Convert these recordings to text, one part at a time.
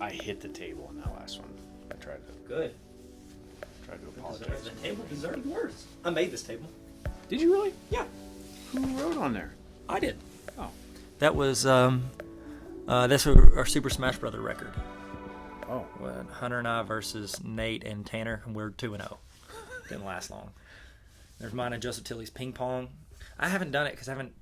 I hit the table in that last one. I tried to apologize. The table deserved worse. I made this table. Did you really? Yeah. Who wrote on there? I did. Oh. That was that's our Super Smash Brother record. Oh. When Hunter and I versus Nate and Tanner, and we're 2-0. Didn't last long. There's mine and Joseph Tilley's ping pong. I haven't done it because I haven't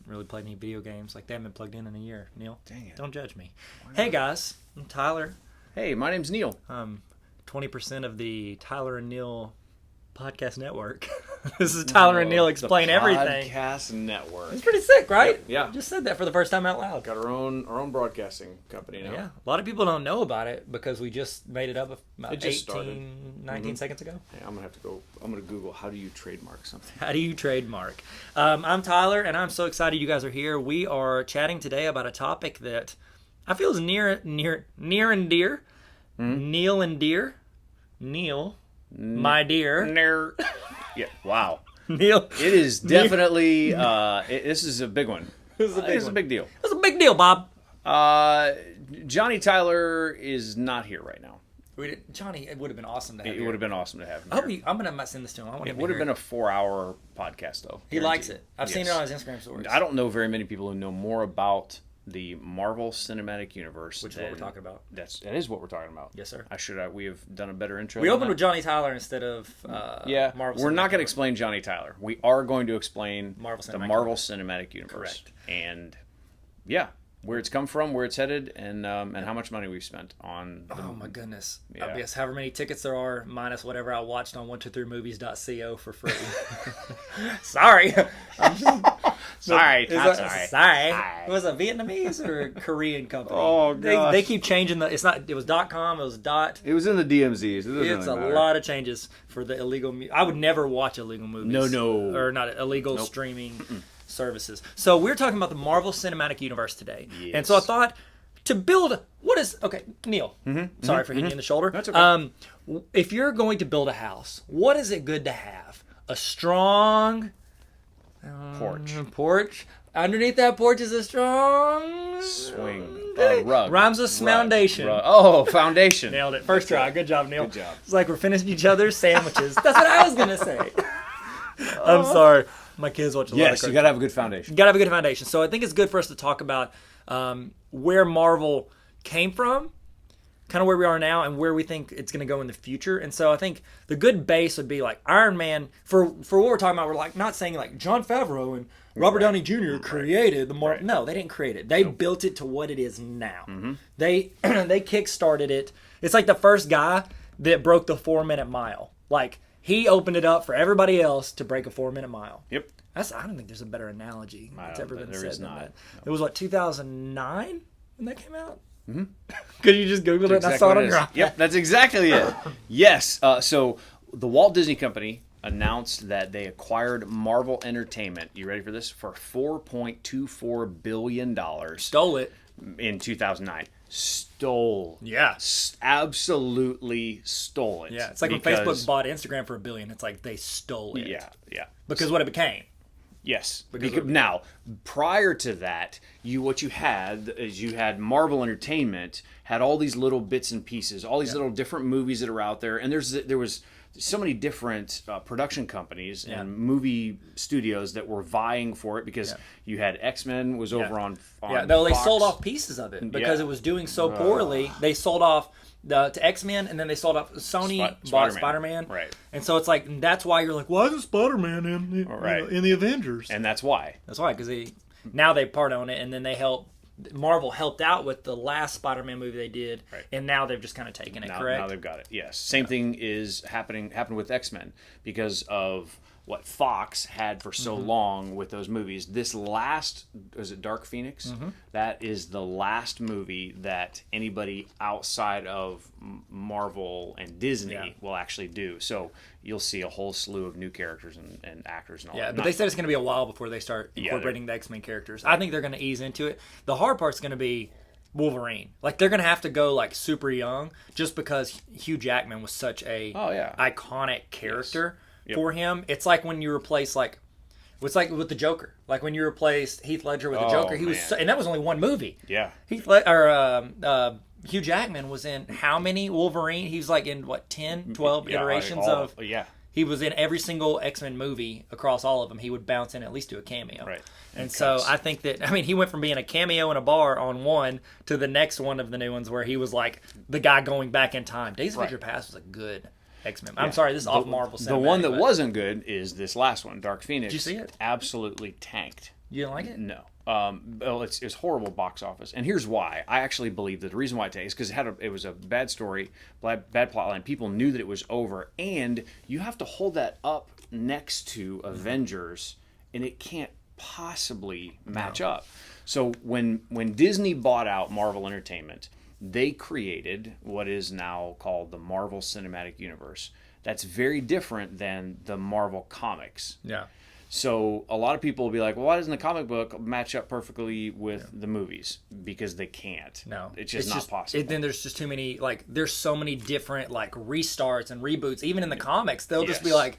really played any video games. Like, they haven't been plugged in a year. Neil, dang it! Don't judge me. Hey guys, I'm Tyler. Hey, my name's Neil. 20% of the Tyler and Neil podcast network. This is Tyler and Neil explain everything. Podcast network. It's pretty sick, right? Yeah. Just said that for the first time out loud. Got our own broadcasting company now. Yeah. A lot of people don't know about it because we just made it up about It just started. 19 seconds ago. Hey, I'm gonna Google how do you trademark something. How do you trademark? I'm Tyler, and I'm so excited you guys are here. We are chatting today about a topic that I feel is near and dear. Neil and dear. Neil, my dear. Yeah. Wow. Neil. It is definitely. This is a big one. It's a big deal. It's a big deal, Bob. Johnny Tyler is not here right now. Johnny, it would have been awesome to have. It would have been awesome to have him. I hope I'm gonna send this to him. I want It would have been a 4-hour podcast, though. He likes it. I've seen it on his Instagram stories. I don't know very many people who know more about the Marvel Cinematic Universe. Which is what we're talking about. That is what we're talking about. Yes, sir. We have done a better intro. We opened with Johnny Tyler instead of Marvel. We're not going to explain Johnny Tyler. We are going to explain Marvel Marvel Cinematic Universe. Correct. And where it's come from, where it's headed, and how much money we've spent on. Oh my goodness! Yeah. I guess however many tickets there are, minus whatever I watched on 123movies.co for free. Sorry. Sorry. Sorry. Was it a Vietnamese or Korean company? Oh god. They keep changing the. It's not. It was .com. It was dot. It was in the DMZs. It's a lot of changes for the illegal. I would never watch illegal movies. No. Or not illegal streaming services. So we're talking about the Marvel Cinematic Universe today, and so I thought to build. Neil. Sorry for hitting you in the shoulder. That's okay. If you're going to build a house, what is it good to have? A strong porch. Underneath that porch is a strong swing rug. Rhymes with foundation. Oh, foundation. Nailed it. First try. Good job, Neil. Good job. It's like we're finishing each other's sandwiches. That's what I was gonna say. I'm sorry. My kids watch a lot of Yes, cartoons. you gotta have a good foundation. You gotta have a good foundation. So I think it's good for us to talk about where Marvel came from, kind of where we are now, and where we think it's going to go in the future. And so I think the good base would be like Iron Man. For what we're talking about, we're like not saying like Jon Favreau and Robert Downey Jr. created the Marvel. No, they didn't create it. They built it to what it is now. They kick-started it. It's like the first guy that broke the 4-minute mile. Like, he opened it up for everybody else to break a 4-minute mile. Yep. I don't think there's a better analogy that's ever been said than that. No. It was, 2009 when that came out? Mm-hmm. Could you just Google it and I saw it on your iPad? Yep, that's exactly it. Yes. So the Walt Disney Company announced that they acquired Marvel Entertainment. You ready for this? For $4.24 billion. Stole it. In 2009. Stole. Yeah. Absolutely stole it. Yeah. It's like when Facebook bought Instagram for $1 billion. It's like they stole it. Yeah. Because what it became. Yes. Now, prior to that, you had Marvel Entertainment had all these little bits and pieces, all these little different movies that are out there, and there was so many different production companies and movie studios that were vying for it because you had X-Men was over on no, they Fox. sold off pieces of it because it was doing so poorly. They sold off to X-Men, and then they sold off. Sony bought Spider-Man. Right. And so it's like, that's why you're like, why isn't Spider-Man in the Avengers? And that's why. That's why, because now they part on it, and then Marvel helped out with the last Spider-Man movie they did, and now they've just kind of taken it, correct? Now they've got it, yes. Same thing happened with X-Men because of what Fox had for so long with those movies. This last, was it Dark Phoenix? That is the last movie that anybody outside of Marvel and Disney will actually do. So you'll see a whole slew of new characters and actors and all that. Yeah, but they said it's going to be a while before they start incorporating the X-Men characters. I think they're going to ease into it. The hard part's going to be Wolverine. Like, they're going to have to go, super young just because Hugh Jackman was such a iconic character. For him. It's like when you replace It's like with the Joker. Like when you replaced Heath Ledger with the Joker, he was, and that was only one movie. Yeah. Hugh Jackman was in how many Wolverine? He was like in what 10, 12 iterations of. Yeah. He was in every single X-Men movie across all of them. He would bounce in at least do a cameo. Right. And so I think that, I mean, he went from being a cameo in a bar on one to the next one of the new ones where he was like the guy going back in time. Days of Future Past was a good X-Men. I'm sorry, this is off Marvel Cinematic. The one that wasn't good is this last one, Dark Phoenix. Did you see it? Absolutely tanked. You didn't like it? No. Well, it's horrible box office, and here's why. I actually believe that the reason why it tanked is because it was a bad story, bad plot line. People knew that it was over, and you have to hold that up next to Avengers, and it can't possibly match up. So when Disney bought out Marvel Entertainment, they created what is now called the Marvel Cinematic Universe. That's very different than the Marvel comics. Yeah. So a lot of people will be like, well, why doesn't the comic book match up perfectly with the movies? Because they can't. No. It's just not possible. Then there's just too many, like, there's so many different, like, restarts and reboots. Even in the comics, they'll just be like,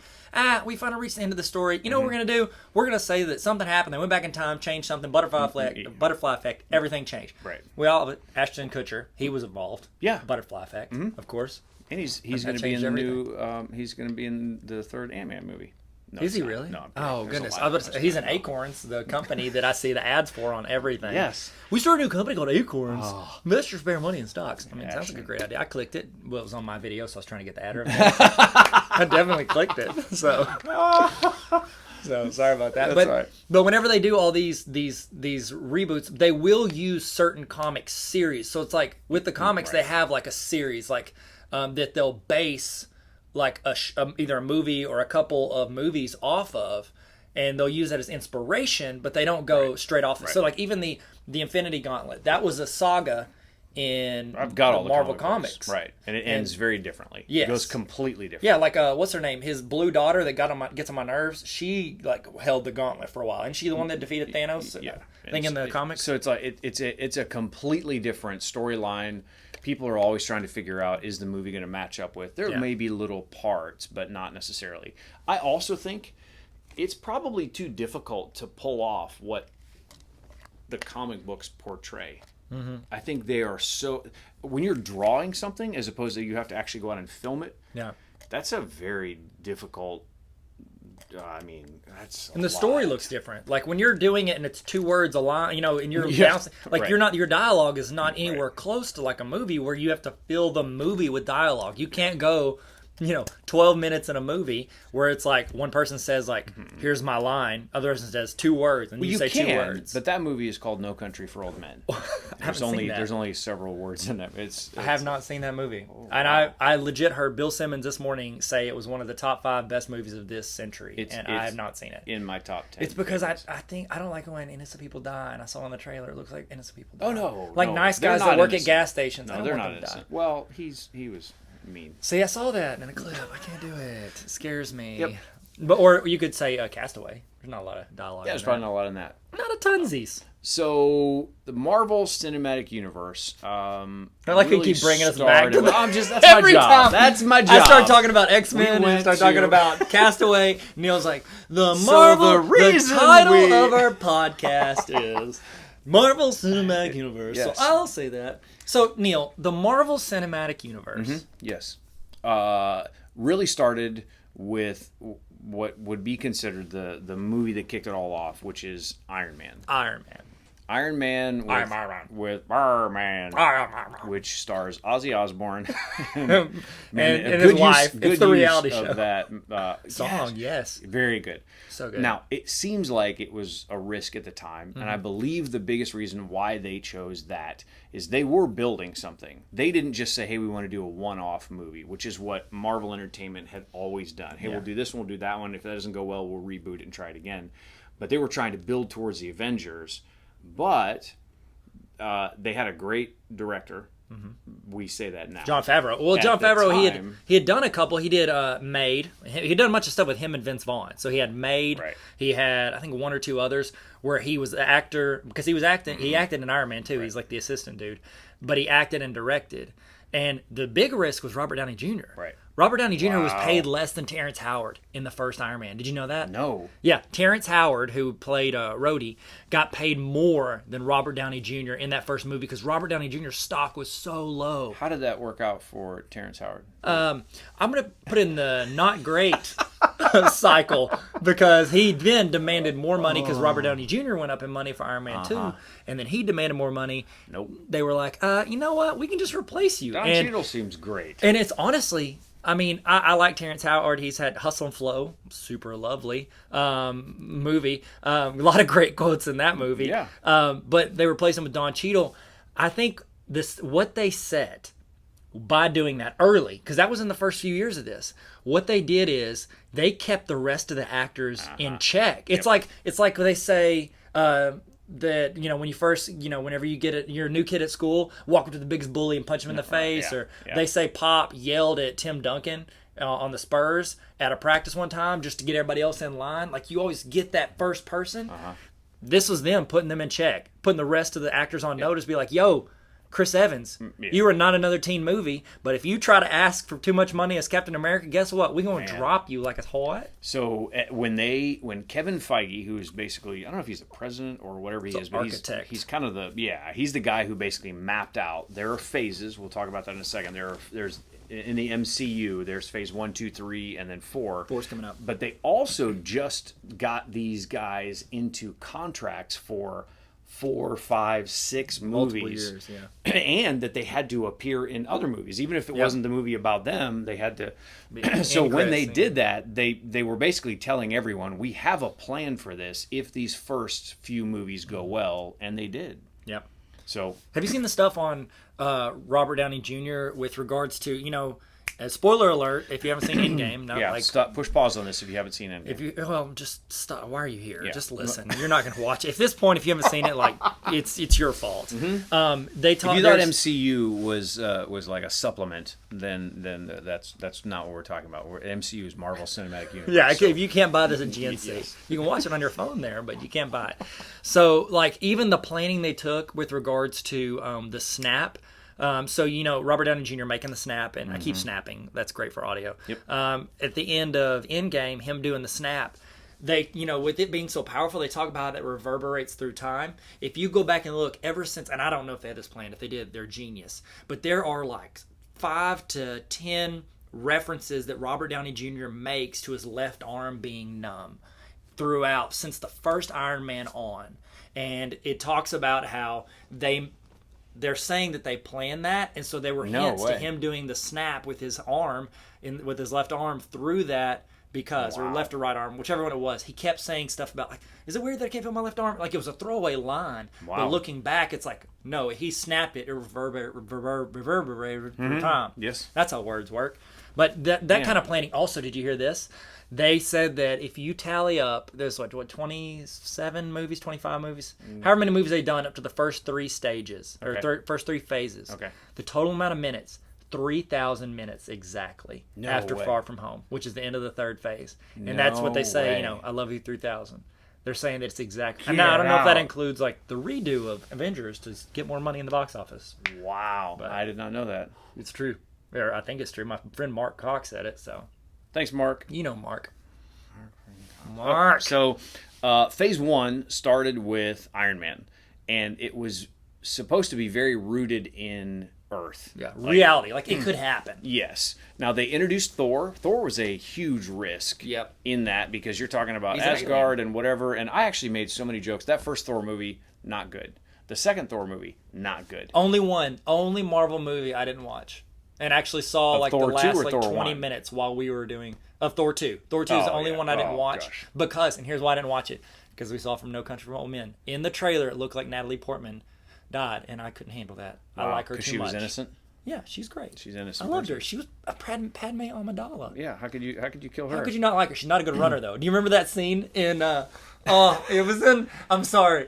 we finally reached the end of the story. You know what we're going to do? We're going to say that something happened. They went back in time, changed something, butterfly effect, everything changed. Right. We all, Ashton Kutcher, he was involved. Yeah. Butterfly effect, of course. And he's going to be in the new, he's going to be in the third Ant-Man movie. No, is he really? No. Oh, goodness. I was about to say, he's in Acorns, the company that I see the ads for on everything. Yes. We started a new company called Acorns. Investors spare money in stocks. I mean, it sounds like a great idea. I clicked it. Well, it was on my video, so I was trying to get the ad revenue. I definitely clicked it. So sorry about that. That's all right. But whenever they do all these reboots, they will use certain comic series. So it's like with the comics, they have like a series like that they'll base like either a movie or a couple of movies off of, and they'll use that as inspiration, but they don't go straight off. So like even the Infinity Gauntlet, that was a saga in I've got all the Marvel comics. comics. Right. And it ends very differently. Yes. It goes completely different. Yeah, like what's her name? His blue daughter that gets on my nerves. She like held the gauntlet for a while. And she the one that defeated Thanos? Yeah. I think in the comics. So it's like it's a completely different storyline. People are always trying to figure out, is the movie going to match up with? There may be little parts, but not necessarily. I also think it's probably too difficult to pull off what the comic books portray. Mm-hmm. I think they are so... When you're drawing something, as opposed to you have to actually go out and film it, that's a very difficult... that's and the story looks different. Like when you're doing it and it's 2 words a line, and you're bouncing, like you're not, your dialogue is not anywhere close to like a movie where you have to fill the movie with dialogue. You can't go, 12 minutes in a movie where it's like one person says like, here's my line, other person says 2 words, and you say 2 words. But that movie is called No Country for Old Men. There's only several words in it. I have not seen that movie. And I legit heard Bill Simmons this morning say it was one of the top 5 best movies of this century, and I have not seen it. In my top 10. It's because I think I don't like when innocent people die, and I saw in the trailer it looks like innocent people die. Oh no. Like nice guys that work at gas stations. No, they're not innocent. Well, he was mean. See, I saw that in a clip. I can't do it. It scares me. Yep. But or you could say Castaway. There's not a lot of dialogue. Yeah, there's probably not a lot in that. Not a tunsies. So the Marvel Cinematic Universe. I like you keep bringing us back. That's my job. Time that's my job. I start talking about X-Men and start talking about Castaway. Neil's like the title of our podcast is Marvel Cinematic Universe. Yes. So I'll say that. So, Neil, the Marvel Cinematic Universe. Yes. Really started with what would be considered the movie that kicked it all off, which is Iron Man. Iron Man with Iron Man, which stars Ozzy Osbourne and his wife. It's the reality show of that song. Yes, very good. So good. Now it seems like it was a risk at the time, and I believe the biggest reason why they chose that is they were building something. They didn't just say, "Hey, we want to do a one-off movie," which is what Marvel Entertainment had always done. Hey, we'll do this one, we'll do that one. If that doesn't go well, we'll reboot it and try it again. But they were trying to build towards the Avengers. But they had a great director. We say that now. Jon Favreau. Well, Jon Favreau, he had done a couple. He did Made. He had done a bunch of stuff with him and Vince Vaughn. So he had Made. Right. He had, I think, 1 or 2 others where he was the actor. Because he was acting. He acted in Iron Man, too. He's like the assistant dude. But he acted and directed. And the big risk was Robert Downey Jr. Right. Robert Downey Jr. was Wow. paid less than Terrence Howard in the first Iron Man. Did you know that? No. Yeah, Terrence Howard, who played Rhodey, got paid more than Robert Downey Jr. in that first movie because Robert Downey Jr.'s stock was so low. How did that work out for Terrence Howard? I'm going to put in the not great cycle because he then demanded more money because Robert Downey Jr. went up in money for Iron Man 2, and then he demanded more money. Nope. They were like, you know what? We can just replace you. Don Cheadle seems great. And it's honestly, I mean, I like Terrence Howard. He's had Hustle and Flow, super lovely movie. A lot of great quotes in that movie. Yeah. But they replaced him with Don Cheadle. I think what they said by doing that early, because that was in the first few years of this, what they did is they kept the rest of the actors in check. It's like they say that, you know, when you first, you know, whenever you're a new kid at school, walk up to the biggest bully and punch him in the face. Or they say Pop yelled at Tim Duncan on the Spurs at a practice one time just to get everybody else in line. Like, you always get that first person. This was them putting them in check, putting the rest of the actors on notice, be like, yo, Chris Evans, you are not another teen movie, but if you try to ask for too much money as Captain America, guess what? We're going to drop you like a what? So when Kevin Feige, who is basically, I don't know if he's the president or whatever he is, but he's kind of he's the guy who basically mapped out. There are phases. We'll talk about that in a second. There's in the MCU, there's phase 1, 2, 3, and then 4. 4's coming up. But they also just got these guys into contracts for 4, 5, 6 Multiple movies, years, yeah. And that they had to appear in other movies, even if it wasn't the movie about them. They had to. So when they did that, they were basically telling everyone, "We have a plan for this if these first few movies go well," and they did. Yep. So have you seen the stuff on Robert Downey Jr. with regards to, you know? Spoiler alert! If you haven't seen Endgame, stop, push pause on this if you haven't seen Endgame. Just stop. Why are you here? Yeah. Just listen. You're not going to watch it. At this point, if you haven't seen it, like it's your fault. They talk. If you thought MCU was like a supplement, then that's not what we're talking about. MCU is Marvel Cinematic Universe. Yeah, if you can't buy this at GNC, you can watch it on your phone there, but you can't buy it. So, like, even the planning they took with regards to the snap. So, you know, Robert Downey Jr. making the snap, and I keep snapping. That's great for audio. Yep. At the end of Endgame, him doing the snap, they, you know, with it being so powerful, they talk about how it reverberates through time. If you go back and look, ever since, and I don't know if they had this planned, if they did, they're genius. But there are like 5 to 10 references that Robert Downey Jr. makes to his left arm being numb throughout since the first Iron Man on. And it talks about how they're saying that they planned that, and so there were hints to him doing the snap with his arm, with his left arm through that or left or right arm, whichever one it was. He kept saying stuff about, like, is it weird that I can't feel my left arm? Like, it was a throwaway line. Wow. But looking back, it's like, no, he snapped it. It reverberated through time. Yes. That's how words work. But that kind of planning, also, did you hear this? They said that if you tally up, there's what 27 movies, 25 movies, however many movies they've done up to the first 3 stages, or first 3 phases. Okay. The total amount of minutes, 3,000 minutes exactly after Far From Home, which is the end of the 3rd phase. And that's what they say, you know, I love you 3,000. They're saying that it's exactly. And now I don't know if that includes like the redo of Avengers to get more money in the box office. Wow. But I did not know that. It's true. Or I think it's true. My friend Mark Cox said it, so. Thanks, Mark. You know Mark. Mark. So, phase 1 started with Iron Man, and it was supposed to be very rooted in Earth. Yeah, reality. Like, it could happen. Yes. Now, they introduced Thor. Thor was a huge risk in that, because you're talking about Asgard and whatever, and I actually made so many jokes. That first Thor movie, not good. The second Thor movie, not good. Only Marvel movie I didn't watch. And actually saw like the last like 20 minutes while we were doing of Thor 2. Thor 2 is the only one I didn't watch because, and here's why I didn't watch it, because we saw from No Country for Old Men. In the trailer, it looked like Natalie Portman died, and I couldn't handle that. I like her too much. Because she was innocent? Yeah, she's great. She's innocent. I loved her. She was a Padme Amidala. Yeah, how could you kill her? How could you not like her? She's not a good runner, though. Do you remember that scene in... it was in... I'm sorry.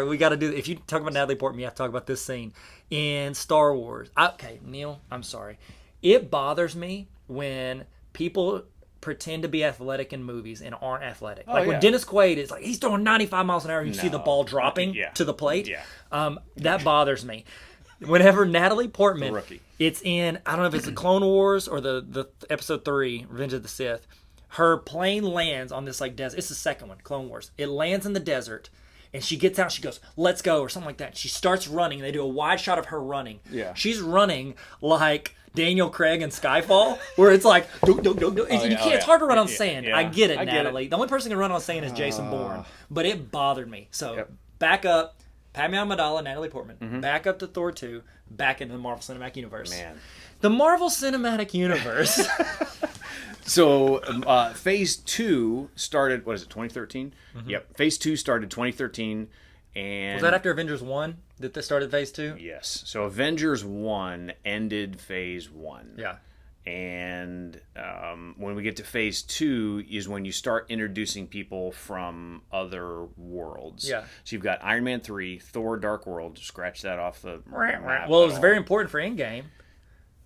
We got to do... If you talk about Natalie Portman, you have to talk about this scene in Star Wars. Okay, Neil, I'm sorry. It bothers me when people pretend to be athletic in movies and aren't athletic. When Dennis Quaid is like, he's throwing 95 miles an hour and you see the ball dropping to the plate. Yeah. That bothers me. whenever Natalie Portman, The rookie. it's in, I don't know if it's the Clone Wars or the episode 3, Revenge of the Sith. Her plane lands on this like desert. It's the second one, Clone Wars. It lands in the desert, and she gets out. She goes, "Let's go," or something like that. She starts running. They do a wide shot of her running. Yeah. She's running like Daniel Craig in Skyfall, where it's like, you can't. It's hard to run on sand. Yeah. I get it, I get Natalie. it. The only person who can run on sand is Jason Bourne, but it bothered me. So back up, Padme Amidala, Natalie Portman. Back up to Thor 2. Back into the Marvel Cinematic Universe. Man. The Marvel Cinematic Universe. So Phase 2 started, what is it, 2013? Yep. Phase 2 started 2013. And Was that after Avengers 1 that they started Phase 2? Yes. So Avengers 1 ended Phase 1. Yeah. And when we get to Phase 2 is when you start introducing people from other worlds. Yeah. So you've got Iron Man 3, Thor Dark World, scratch that off the map. Well, it was very important for Endgame.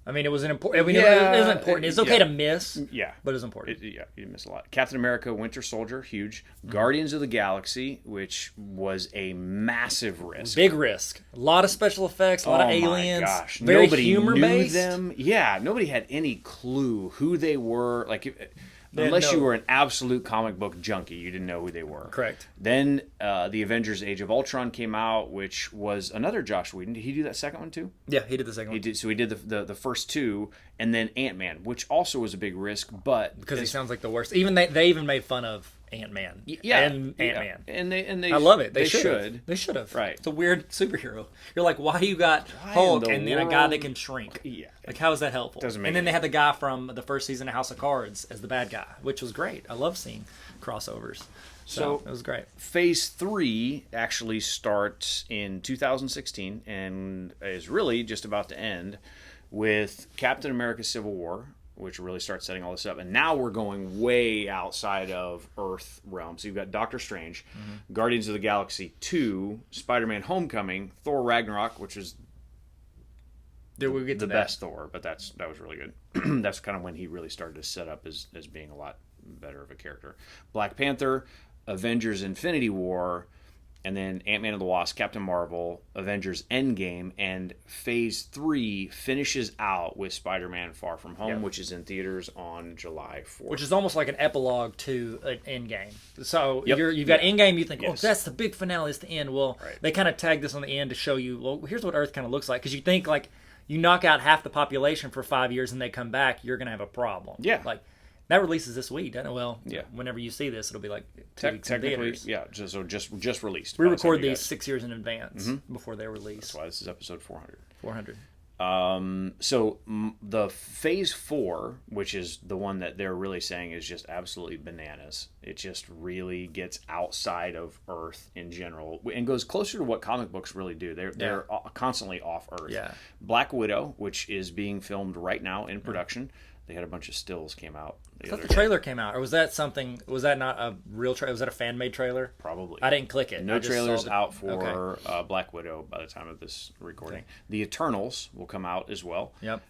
I mean, it was an important. I mean, it was important. It's okay to miss. Yeah, but it's important. You miss a lot. Captain America, Winter Soldier, huge. Guardians of the Galaxy, which was a massive risk. Big risk. A lot of special effects. A lot of aliens. Oh my gosh! Very Nobody humor knew based. them. Yeah, nobody had any clue who they were. Like, unless no- you were an absolute comic book junkie, you didn't know who they were. Correct. Then the Avengers Age of Ultron came out, which was another Josh Whedon. Did he do that second one too? Yeah, he did the second He one. did. So he did the first two, and then Ant-Man, which also was a big risk, but Because he sounds like the worst. Even they even made fun of Ant-Man. And Ant-Man. and they I love it. They should. should. They should have. Right. It's a weird superhero. You're like, why you got in Hulk the and then a guy world? that can shrink? Yeah. Like, how is that helpful? Doesn't make and then they any had the guy from the first season of House of Cards as the bad guy, which was great. I love seeing crossovers. So it was great. Phase 3 actually starts in 2016 and is really just about to end with Captain America: Civil War, which really starts setting all this up. And now we're going way outside of Earth realm. So you've got Doctor Strange, Guardians of the Galaxy 2, Spider-Man: Homecoming, Thor Ragnarok, which is Did we get to the that? best Thor, but that was really good. That's kind of when he really started to set up as being a lot better of a character. Black Panther, Avengers: Infinity War, and then Ant-Man and the Wasp, Captain Marvel, Avengers: Endgame, and Phase 3 finishes out with Spider-Man: Far From Home, which is in theaters on July 4th. Which is almost like an epilogue to an Endgame. So Yep. you've got Endgame, you think, oh, Yes. that's the big finale, it's the end. Well, Right. they kind of tag this on the end to show you, well, here's what Earth kind of looks like. Because you think, like, you knock out half the population for 5 years and they come back, you're going to have a problem. Yeah. Like, that releases this week, doesn't it? Well, Yeah. whenever you see this, it'll be like 2 weeks in Technically, theaters. yeah, just released. We by the time record you these guys- 6 years in advance before they're released. That's why this is episode 400. 400. So the Phase 4, which is the one that they're really saying is just absolutely bananas. It just really gets outside of Earth in general and goes closer to what comic books really do. They're constantly off Earth. Yeah. Black Widow, which is being filmed right now in production. They had a bunch of stills came out I the thought other the day. trailer came out, or was that something? Was that not a real trailer? Was that a fan made trailer? Probably. I didn't click it. No I just saw trailers the- out for Okay. Black Widow by the time of this recording. The Eternals will come out as well. Yep.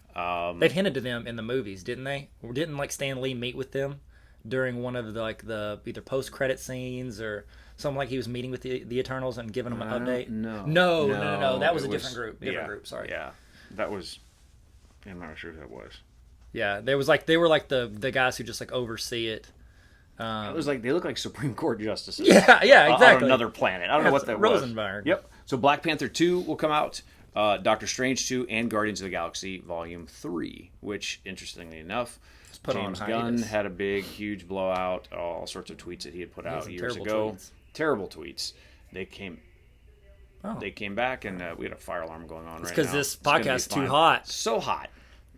They've hinted to them in the movies, didn't they? Or didn't like Stan Lee meet with them during one of the either post credit scenes or something, like he was meeting with the Eternals and giving them an update? No. That was a different group. Different group. Sorry. Yeah, that was. I'm not sure who that was. Yeah, they were like the guys who just like oversee it. It was like they look like Supreme Court justices. Yeah, exactly. On another planet. I don't know what that Rosenberg. was. Yep. So Black Panther 2 will come out. Doctor Strange 2 and Guardians of the Galaxy Volume 3, which, interestingly enough, put on James hiatus. Gunn had a big, huge blowout. All sorts of tweets that he had put out some years terrible ago. tweets. Terrible tweets. They came back, and we had a fire alarm going on right now. because this It's gonna be podcast is too fine. hot. So hot.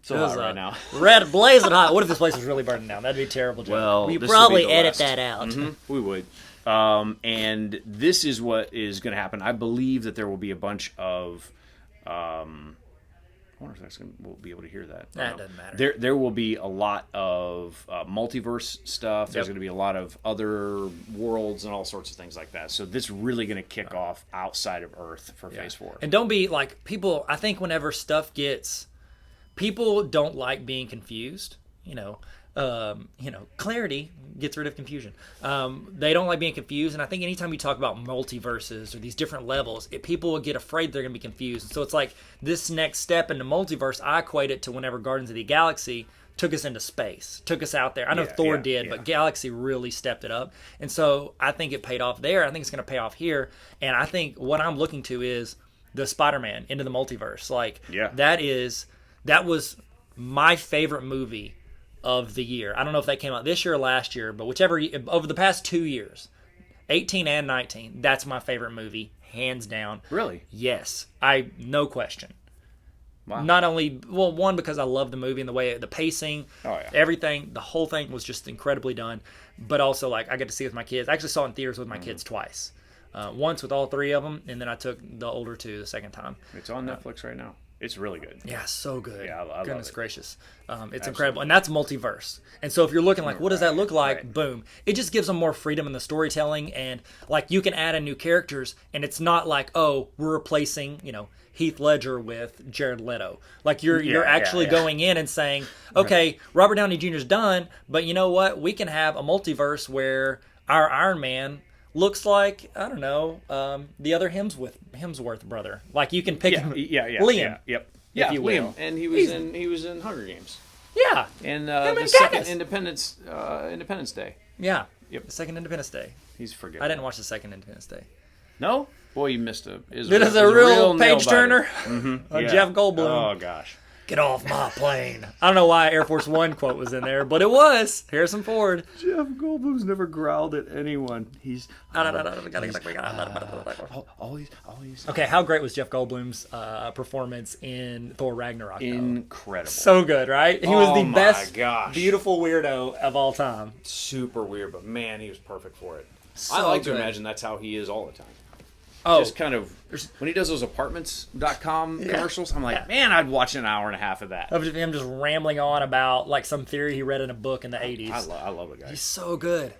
So It was, hot right now. Red blazing hot. What if this place was really burning down? That'd be a terrible. Joke. Well, we this will probably be the edit last. that out. Mhm, we would. And this is what is going to happen. I believe that there will be a bunch of. I wonder if that's we'll be able to hear that. That doesn't matter. There will be a lot of multiverse stuff. There's going to be a lot of other worlds and all sorts of things like that. So this is really going to kick off outside of Earth for Phase 4. And don't be like people. I think whenever stuff gets, people don't like being confused. You know, clarity gets rid of confusion. They don't like being confused, and I think anytime you talk about multiverses or these different levels, people will get afraid they're going to be confused. So it's like this next step into multiverse, I equate it to whenever Guardians of the Galaxy took us into space, took us out there. I know Thor did, but Galaxy really stepped it up. And so I think it paid off there. I think it's going to pay off here. And I think what I'm looking to is the Spider-Man into the multiverse. That was my favorite movie of the year. I don't know if that came out this year or last year, but over the past 2 years, 18 and 19, that's my favorite movie, hands down. Really? Yes. No question. Wow. Not only, one, because I love the movie and the pacing, everything, the whole thing was just incredibly done. But also, like, I get to see it with my kids. I actually saw it in theaters with my kids twice. Once with all three of them, and then I took the older two the second time. It's on Netflix right now. It's really good. Yeah, so good. Yeah, I Goodness love it. gracious. It's incredible. And that's multiverse. And so if you're looking like, what does that look like? Right. Boom. It just gives them more freedom in the storytelling. And like you can add in new characters, and it's not like, oh, we're replacing, Heath Ledger with Jared Leto. Like you're actually going in and saying, okay, Robert Downey Jr.'s done, but you know what? We can have a multiverse where our Iron Man looks like, I don't know, the other Hemsworth brother. Like you can pick Liam. If you will. Liam, and he was in Hunger Games. Yeah. And and the second Katniss. Independence Day. Yeah. Yep. The second Independence Day. He's forgetting. I didn't watch the second Independence Day. No? Boy, you missed a real page turner. Mm-hmm. Jeff Goldblum. Oh gosh. Get off my plane. I don't know why Air Force One quote was in there, but it was. Harrison Ford. Jeff Goldblum's never growled at anyone. He's always. Okay, how great was Jeff Goldblum's performance in Thor Ragnarok? Incredible. So good, right? He was the best, gosh. beautiful weirdo of all time. Super weird, but man, he was perfect for it. So I like to good. imagine that's how he is all the time. Oh, Just kind of when he does those apartments.com commercials, I'm like, man, I'd watch an hour and a half of that. of him just rambling on about like some theory he read in a book in the 80s. I love the guy. He's so good.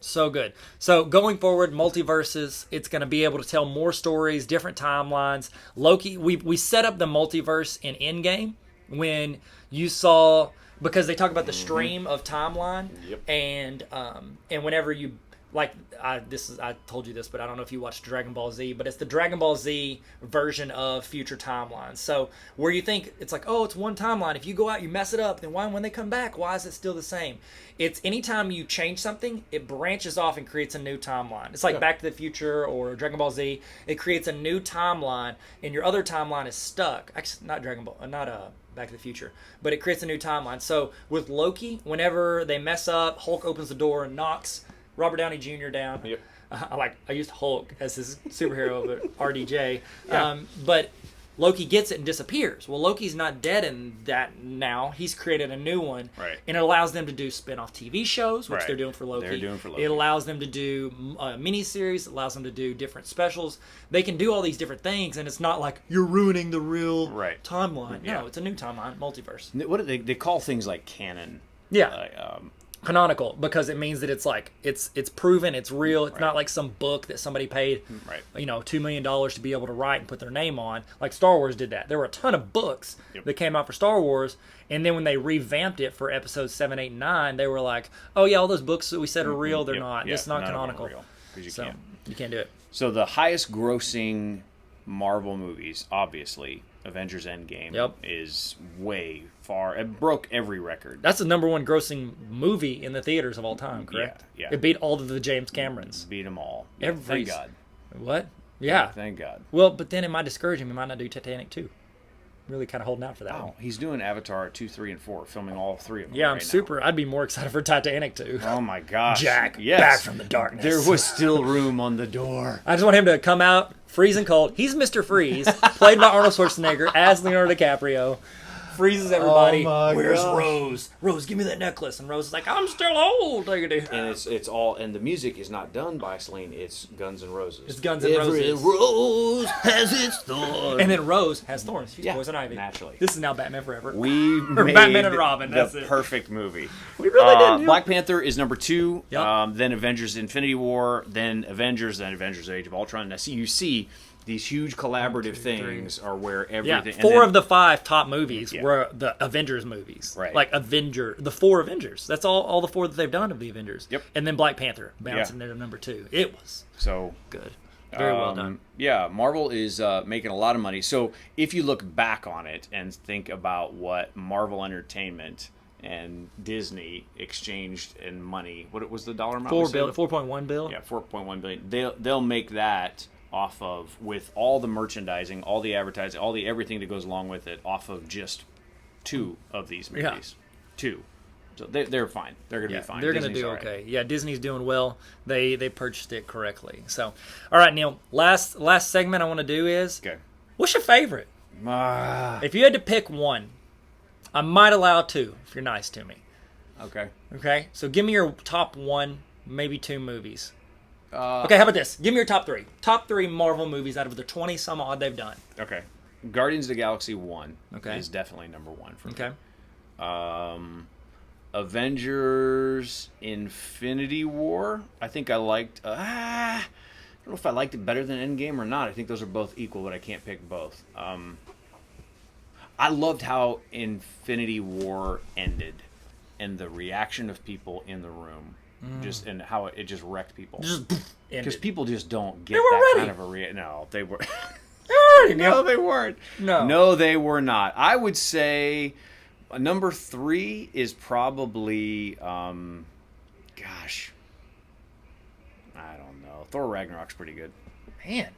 So good. So going forward, multiverses, it's going to be able to tell more stories, different timelines. Loki, we set up the multiverse in Endgame when you saw, because they talk about the stream of timeline. Yep. And whenever you, like, I told you this, but I don't know if you watched Dragon Ball Z, but it's the Dragon Ball Z version of future timelines. So where you think it's like, oh, it's one timeline. If you go out, you mess it up, then when they come back, why is it still the same? It's anytime you change something, it branches off and creates a new timeline. It's like Back to the Future or Dragon Ball Z. It creates a new timeline, and your other timeline is stuck. Actually, not Back to the Future, but it creates a new timeline. So with Loki, whenever they mess up, Hulk opens the door and knocks Robert Downey Jr. down. Yep. I used Hulk as his superhero, but RDJ. Yeah. But Loki gets it and disappears. Well, Loki's not dead in that now. He's created a new one. Right. And it allows them to do spin-off TV shows, which Right. they're doing for Loki. They're doing for Loki. It allows them to do miniseries. It allows them to do different specials. They can do all these different things, and it's not like you're ruining the real timeline. Yeah. No, it's a new timeline, multiverse. What do they call things like canon? Yeah. Canonical, because it means that it's like it's proven, it's real. It's not like some book that somebody paid $2 million to be able to write and put their name on. Like Star Wars did that. There were a ton of books that came out for Star Wars, and then when they revamped it for episodes 7, 8, and 9, they were like, oh yeah, all those books that we said are real, they're not. Yeah, It's not none of them are canonical. real, 'cause You can't do it. So the highest grossing Marvel movies, obviously, Avengers Endgame is way far. It broke every record. That's the number one grossing movie in the theaters of all time, correct? Yeah. It beat all of the James Camerons. Beat them all. Every- Thank God. What? Yeah. Thank God. Well, but then it might discourage him. He might not do Titanic 2. Really kind of holding out for that one. Oh, he's doing Avatar 2, 3, and 4, filming all three of them. Yeah, right I'm now. super. I'd be more excited for Titanic 2. Oh my gosh. Jack, yes. back from the darkness. There was still room on the door. I just want him to come out freezing cold. He's Mr. Freeze, played by Arnold Schwarzenegger as Leonardo DiCaprio. Freezes everybody. Oh my Where's gosh. Rose? Rose, give me that necklace. And Rose is like, I'm still old. Take it easy. And it's all, and the music is not done by Celine. It's Guns N' Roses. It's Guns N' Roses. rose has its thorn. And then Rose has thorns. She's Yeah, Poison Ivy. naturally. This is now Batman Forever. We made Batman and Robin, the that's it. perfect movie. We really did. Black Panther is number 2. Yep. Then Avengers Infinity War. Then Avengers Age of Ultron. Now, see, you see these huge collaborative things are where Yeah, everything. four of the 5 top movies Yeah. were the Avengers movies. Right. Like the 4 Avengers. That's all the 4 that they've done of the Avengers. Yep. And then Black Panther bouncing into number 2. It was so good. Very well done. Yeah, Marvel is making a lot of money. So if you look back on it and think about what Marvel Entertainment and Disney exchanged in money, what was the dollar amount? 4.1 billion. Yeah, 4.1 billion. They'll make that off of, with all the merchandising, all the advertising, all the everything that goes along with it, off of just 2 of these movies. 2. So they're fine. They're going to be fine. They're going to Disney's do all right. okay. Yeah, Disney's doing well. They purchased it correctly. So, all right, Neil. Last segment I want to do is, Okay. what's your favorite? If you had to pick one, I might allow 2 if you're nice to me. Okay. Okay, so give me your top 1, maybe 2 movies. Okay, how about this? Give me your top 3. Top 3 Marvel movies out of the 20 some odd they've done. Okay. Guardians of the Galaxy 1 Okay. is definitely number 1 for me. Okay. Avengers Infinity War, I think I liked. I don't know if I liked it better than Endgame or not. I think those are both equal, but I can't pick both. I loved how Infinity War ended and the reaction of people in the room. And how it just wrecked people. Because people just don't get that kind of a reaction. No, they were. No, they weren't. No, they were not. I would say number 3 is probably, gosh, I don't know. Thor Ragnarok's pretty good. Man.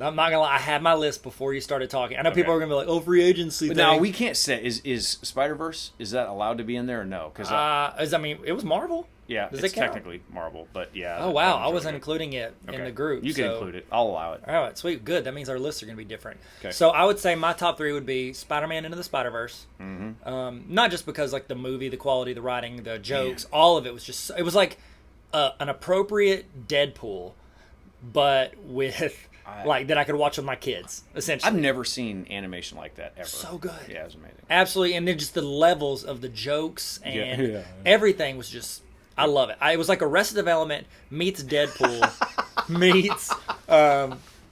I'm not gonna lie. I had my list before you started talking. I know people are gonna be like, "Oh, free agency." But now we can't say is Spider-Verse, is that allowed to be in there or no? Because I mean, it was Marvel. yeah, Does it's it count? technically Marvel, but yeah. Oh wow, I was wasn't really including it good. in Okay. the group. You can include it. I'll allow it. All right, sweet, good. That means our lists are gonna be different. Okay. So I would say my top 3 would be Spider-Man Into the Spider-Verse. Mm-hmm. Not just because like the movie, the quality, the writing, the jokes, all of it was just. It was like an appropriate Deadpool, but with. Like that I could watch with my kids, essentially. I've never seen animation like that ever. So good. Yeah, it was amazing. Absolutely, and then just the levels of the jokes and everything was just, I love it. It was like Arrested Development meets Deadpool meets,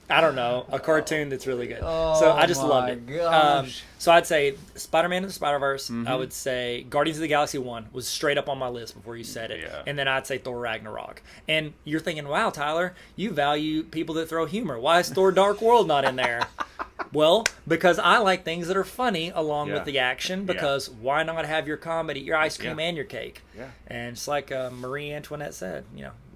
I don't know, a cartoon that's really good. So I just loved it. So I'd say Spider-Man and the Spider-Verse. I would say Guardians of the Galaxy 1 was straight up on my list before you said it. Yeah. And then I'd say Thor Ragnarok. And you're thinking, wow, Tyler, you value people that throw humor. Why is Thor Dark World not in there? Well, because I like things that are funny along with the action, because why not have your comedy, your ice cream and your cake? Yeah. And it's like Marie Antoinette said,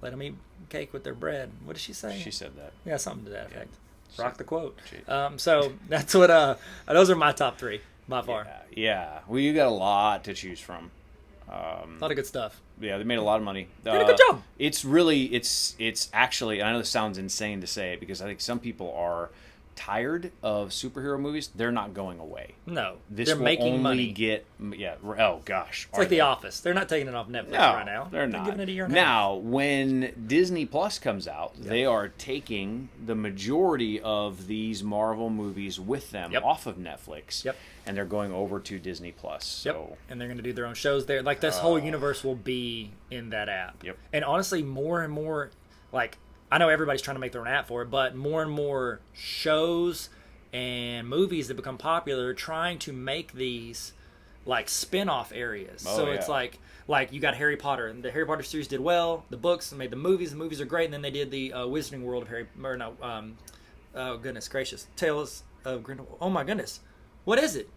let them eat cake with their bread. What did she say? She said that. Yeah, something to that effect. Yeah. Rock the quote. So that's what. Those are my top 3 by far. Yeah. Well, you got a lot to choose from. A lot of good stuff. Yeah, they made a lot of money. Did a good job. It's really, it's actually. I know this sounds insane to say it because I think some people are tired of superhero movies. They're not going away. No, This they're will making only money. get. Yeah. Oh gosh. It's like The Office. They're not taking it off Netflix No, right now. they're not. Giving it a year and a Now, when Disney Plus comes out, they are taking the majority of these Marvel movies with them off of Netflix. Yep. And they're going over to Disney Plus. So. And they're going to do their own shows there. Like, this whole universe will be in that app. Yep. And honestly, more and more, like, I know everybody's trying to make their own app for it, but more and more shows and movies that become popular are trying to make these like spin-off areas. It's like you got Harry Potter, and the Harry Potter series did well. The books made the movies are great, and then they did the Wizarding World of oh goodness gracious, Tales of Grindelwald. Oh my goodness, what is it?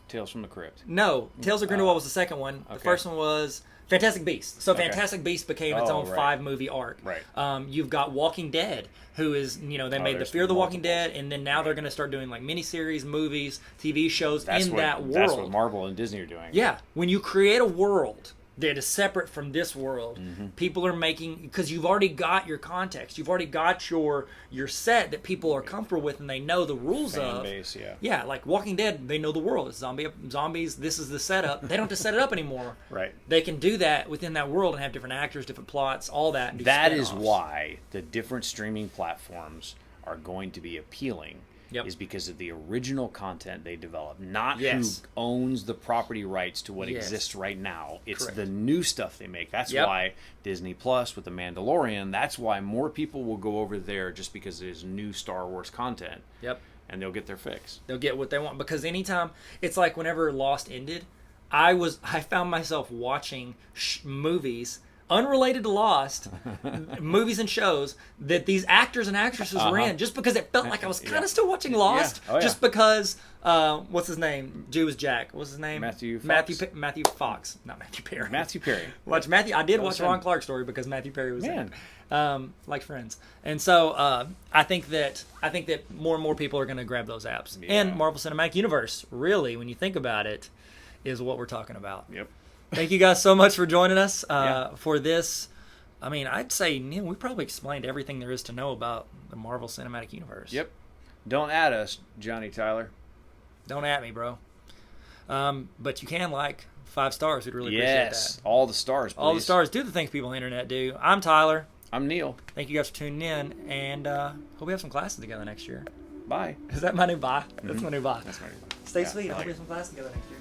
Tales from the Crypt. No, Tales of Grindelwald was the second one. The first one was Fantastic Beasts. So Fantastic Beasts became its own 5-movie arc. Right. You've got Walking Dead, who is, they made the Fear the Walking Dead, and then now they're going to start doing like miniseries, movies, TV shows that world. That's what Marvel and Disney are doing. Yeah. When you create a world that is separate from this world, people are making, because you've already got your context, you've already got your set that people are comfortable with and they know the rules Fan of. base, yeah, like Walking Dead, they know the world. It's zombies, this is the setup. They don't have to set it up anymore. Right. They can do that within that world and have different actors, different plots, all that. And do that is spin-offs. why the different streaming platforms are going to be appealing, Yep. is because of the original content they develop, not Yes. who owns the property rights to what Yes. exists right now. It's Correct. the new stuff they make. That's Yep. why Disney Plus with The Mandalorian, that's why more people will go over there just because there's new Star Wars content. Yep. And they'll get their fix. They'll get what they want, because anytime it's like whenever Lost ended, I found myself watching movies unrelated to Lost, movies and shows that these actors and actresses were in, just because it felt like I was kind of still watching Lost, just because what's his name? Jew was Jack. What's his name? Matthew Fox. Matthew Fox, not Matthew Perry. Matthew Perry. Watch Matthew. I did watch Ron Clark's Story because Matthew Perry was in it. Like Friends, and so I think that more and more people are going to grab those apps. And Marvel Cinematic Universe, really, when you think about it, is what we're talking about. Yep. Thank you guys so much for joining us for this. I mean, I'd say, Neil, we probably explained everything there is to know about the Marvel Cinematic Universe. Yep. Don't add us, Johnny Tyler. Don't at me, bro. But you can 5 stars. We'd really appreciate Yes. that. All the stars, please. All the stars. Do the things people on the internet do. I'm Tyler. I'm Neil. Thank you guys for tuning in, and hope we have some classes together next year. Bye. Is that my new bye? That's my new bye. That's my new bye. Stay sweet. I hope we have some classes together next year.